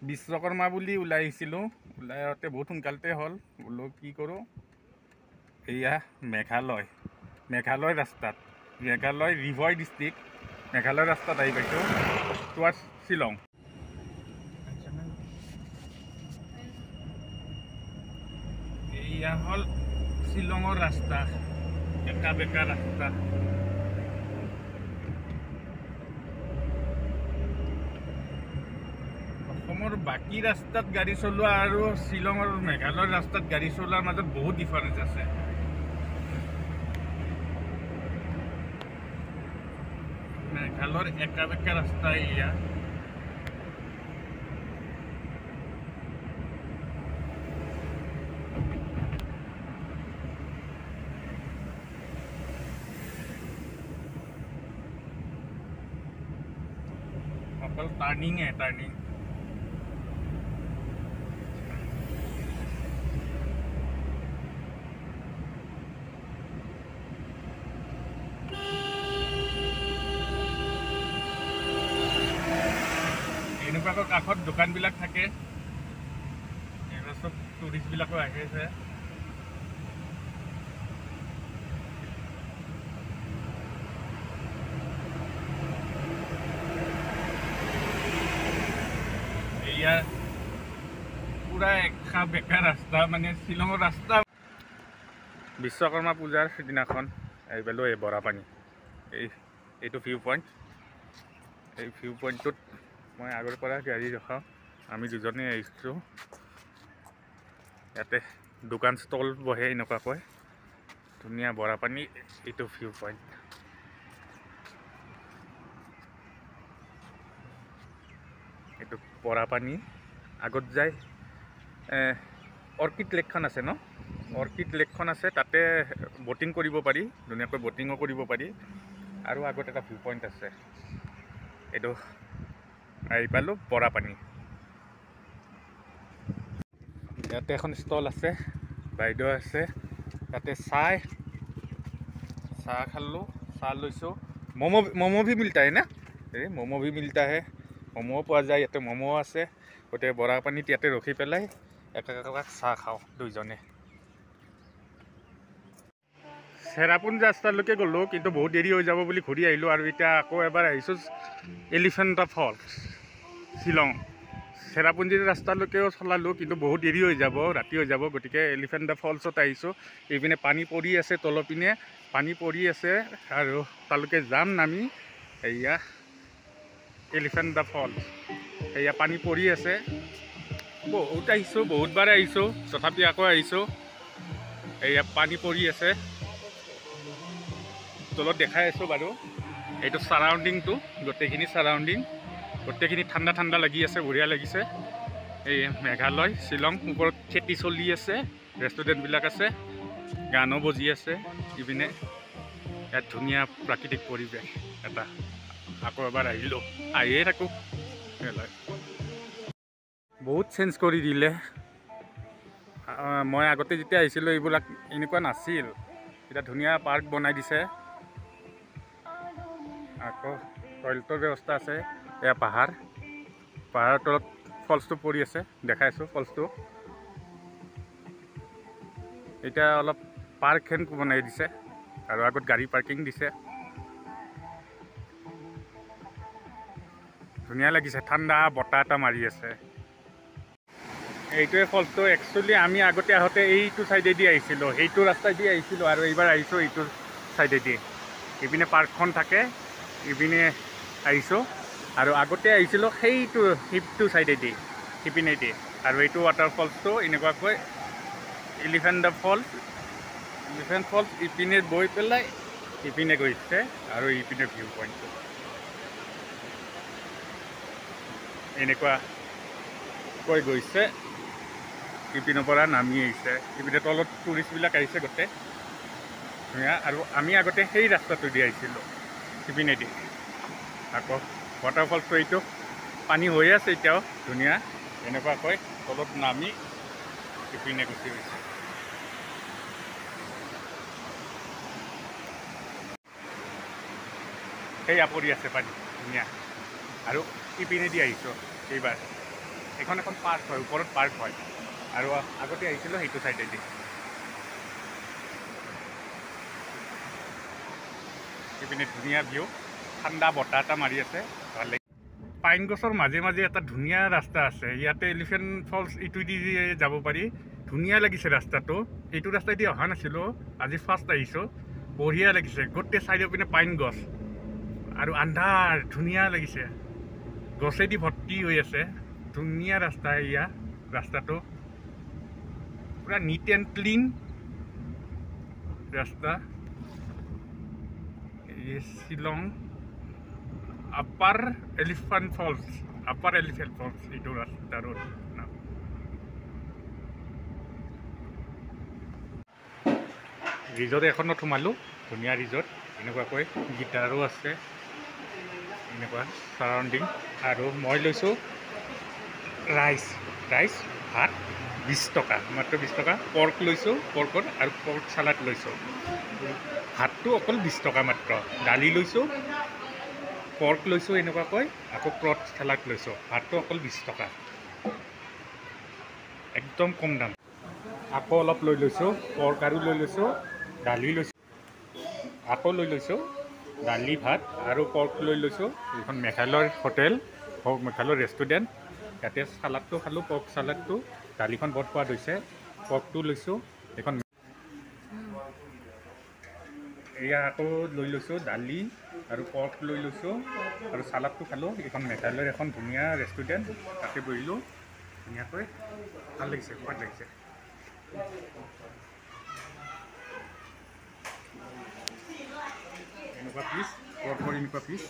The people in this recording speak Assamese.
বিশ্বকৰ্মা বুলি ওলাই আহিছিলোঁ। ওলাই আহোঁতে বহুত সোনকালতে হ'ল। বোলো কি কৰোঁ, এয়া মেঘালয় ৰাস্তাত, মেঘালয় ৰিভয় ডিষ্ট্ৰিক্ট, মেঘালয় ৰাস্তাত আহি পাইছোঁ টুৱাৰ্ডছ শ্বিলং। এয়া হ'ল শ্বিলঙৰ ৰাস্তা, একা বেকা ৰাস্তা। অসমৰ বাকী ৰাস্তাত গাড়ী চলোৱা আৰু শ্বিলঙৰ মেঘালয়ৰ ৰাস্তাত গাড়ী চলোৱাৰ মাজত বহুত ডিফাৰেঞ্চ আছে। মেঘালয়ৰ একা বেকা ৰাস্তা এয়া। অকল টাৰ্ণিং। এনেকুৱাকৈ কাষত দোকানবিলাক থাকে, এইবিলাক চব টুৰিষ্টবিলাকো আহিছে। এয়া পুৰা একা বেকা ৰাস্তা, মানে শ্বিলঙৰ ৰাস্তা। বিশ্বকৰ্মা পূজাৰ সিদিনাখন এইবেলো এই বৰাপানী, এইটো ভিউ পইণ্ট। এই ভিউ পইণ্টটোত মই আগৰ পৰা গাড়ী ৰখাওঁ। আমি দুজনে আহিছোঁ। ইয়াতে দোকান ষ্টল বহে এনেকুৱাকৈ, ধুনীয়া বৰাপানী। এইটো ভিউ পইণ্ট। এইটো বৰাপানী। আগত যায় অৰ্কিড লেকখন আছে ন, অৰ্কিড লেকখন আছে, তাতে ব'টিং কৰিব পাৰি, ধুনীয়াকৈ ব'টিঙো কৰিব পাৰি। আৰু আগত এটা ভিউ পইণ্ট আছে, এইটো আহি পালোঁ বৰাপানী। ইয়াতে এখন ষ্টল আছে, বাইদেউ আছে, তাতে চাহ খালোঁ, চাহ লৈছোঁ। ম'ম' ভি মিলতা হে না, এই ম'ম' ভি মিলতা হে, ম'ম'ও পোৱা যায় ইয়াতে, ম'ম'ও আছে। গতিকে বৰাপানীত ইয়াতে ৰখি পেলাই একাক চাহ খাওঁ দুইজনে। চেৰাপুঞ্জী ৰাস্তালৈকে গ'লোঁ, কিন্তু বহুত দেৰি হৈ যাব বুলি ঘূৰি আহিলোঁ। আৰু এতিয়া আকৌ এবাৰ আহিছোঁ এলিফেণ্টা ফলছ, শ্বিলং। চেৰাপুঞ্জীৰ ৰাস্তালৈকেও চলালোঁ, কিন্তু বহুত দেৰি হৈ যাব, ৰাতি হৈ যাব। গতিকে এলিফেণ্টা ফলছত আহিছোঁ। এইপিনে পানী পৰি আছে, তলৰ পিনে পানী পৰি আছে, আৰু তালৈকে যাম নামি। এয়া এলিফেণ্টা ফলছ, এয়া পানী পৰি আছে। বহুতবাৰ আহিছোঁ, তথাপি আকৌ আহিছোঁ। এয়া পানী পৰি আছে, তলত দেখাই আছোঁ বাৰু। এইটো চাৰাউণ্ডিংটো, গোটেইখিনি চাৰাউণ্ডিং, গোটেইখিনি ঠাণ্ডা লাগি আছে, বঢ়িয়া লাগিছে। এই মেঘালয় শ্বিলং, ওপৰত খেতি চলি আছে, ৰেষ্টুৰেণ্টবিলাক আছে, গানো বজি আছে। ইপিনে ইয়াত ধুনীয়া প্ৰাকৃতিক পৰিৱেশ এটা। আকৌ এবাৰ আহিয়ে থাকোঁ। বহুত চেঞ্জ কৰি দিলে। মই আগতে যেতিয়া আহিছিলোঁ এইবিলাক এনেকুৱা নাছিল, এতিয়া ধুনীয়া পাৰ্ক বনাই দিছে। আকৌ টয়লেটৰ ব্যৱস্থা আছে। এয়া পাহাৰৰ তলত ফলছটো পৰি আছে, দেখাইছোঁ ফলছটো। এতিয়া অলপ পাৰ্কহেন বনাই দিছে, আৰু আগত গাড়ী পাৰ্কিং দিছে। ধুনীয়া লাগিছে, ঠাণ্ডা বতাহ এটা মাৰি আছে। এইটোৱে ফলছটো। একচুৱেলি আমি আগতে আহোঁতে এইটো ছাইডেদি আহিছিলোঁ, সেইটো ৰাস্তাইদি আহিছিলোঁ, আৰু এইবাৰ আহিছোঁ এইটো ছাইডেদি। ইপিনে পাৰ্কখন থাকে, ইপিনে আহিছোঁ। আৰু আগতে আহিছিলোঁ সিটো ছাইডেদি, সিপিনেদি। আৰু এইটো ৱাটাৰফলছটো এনেকুৱাকৈ এলিফেণ্ট ফলছ ইপিনে গৈ পেলাই ইপিনে গৈছে, আৰু ইপিনে ভিউ পইণ্টটো এনেকুৱাকৈ গৈছে। ইপিনৰ পৰা নামি আহিছে, ইপিনে তলত টুৰিষ্টবিলাক আহিছে গোটেই ধুনীয়া। আৰু আমি আগতে সেই ৰাস্তাটো দি আহিছিলোঁ, সিপিনেদি। আকৌ ৱাটাৰফলছটো এইটো পানী হৈ আছে এতিয়াও, ধুনীয়া। এনেকুৱাকৈ তলত নামি ইপিনে গুচি গৈছে। সেয়া পৰি আছে পানী, ধুনীয়া। আৰু ইপিনেদি আহিছোঁ এইবাৰ, এখন এখন পাৰ্ক হয়, ওপৰত পাৰ্ক হয়। আৰু আগতে আহিছিলোঁ সেইটো চাইডেদি। এইপিনে ধুনীয়া ভিউ, ঠাণ্ডা বতাহ এটা মাৰি আছে, ভাল লাগে। পাইন গছৰ মাজে মাজে এটা ধুনীয়া ৰাস্তা আছে, ইয়াতে এলিফেণ্ট ফলছ ইটোদি যাব পাৰি। ধুনীয়া লাগিছে ৰাস্তাটো, এইটো ৰাস্তাইদি অহা নাছিলোঁ, আজি ফাৰ্ষ্ট আহিছোঁ। বঢ়িয়া লাগিছে, গোটেই চাইডৰ পিনে পাইন গছ আৰু আন্ধাৰ, ধুনীয়া লাগিছে, গছেদি ভৰ্তি হৈ আছে। ধুনীয়া ৰাস্তা, এয়া ৰাস্তাটো পুৰা নিট এণ্ড ক্লিন ৰাস্তা। এই শ্বিলং আপাৰ এলিফেণ্ট ফলছ, এইটো ৰাস্তাৰ নাম। ৰিজৰ্ট এখনত সোমালোঁ, ধুনীয়া ৰিজৰ্ট, এনেকুৱাকৈ গিটাৰো আছে, এনেকুৱা চাৰাউণ্ডিং। আৰু মই লৈছোঁ ৰাইচ ভাত 20 টকা, মাত্ৰ 20 টকা। পৰ্ক লৈছোঁ, পৰ্কত আৰু পৰ্ক চালাড লৈছোঁ। ভাতটো অকল 20 টকা মাত্ৰ। দালি লৈছোঁ, পৰ্ক লৈছোঁ এনেকুৱাকৈ, আকৌ পৰ্ক চালাড লৈছোঁ। ভাতটো অকল 20 টকা, একদম কম দাম। আকৌ অলপ লৈ লৈছোঁ, পৰ্ক আৰু লৈ লৈছোঁ, দালি লৈছোঁ, আকৌ লৈ লৈছোঁ দালি ভাত আৰু পৰ্ক লৈ লৈছোঁ। এইখন মেঘালয় হোটেল, মেঘালয় ৰেষ্টুৰেণ্ট। ইয়াতে চালাডটো খালোঁ, পৰ্ক চালাডটো, দালিখন বৰ সোৱাদ হৈছে। পৰ্কটো লৈছোঁ, এইখন এয়া আকৌ লৈ লৈছোঁ দালি আৰু পৰ্ক লৈ লৈছোঁ আৰু চালাডটো খালোঁ। এইখন মেঘালয়ৰ এখন ধুনীয়া ৰেষ্টুৰেণ্ট, তাতে বহিলোঁ ধুনীয়াকৈ, ভাল লাগিছে, সোৱাদ লাগিছে। এনেকুৱা পিচ, পৰ্কৰ এনেকুৱা পিচ।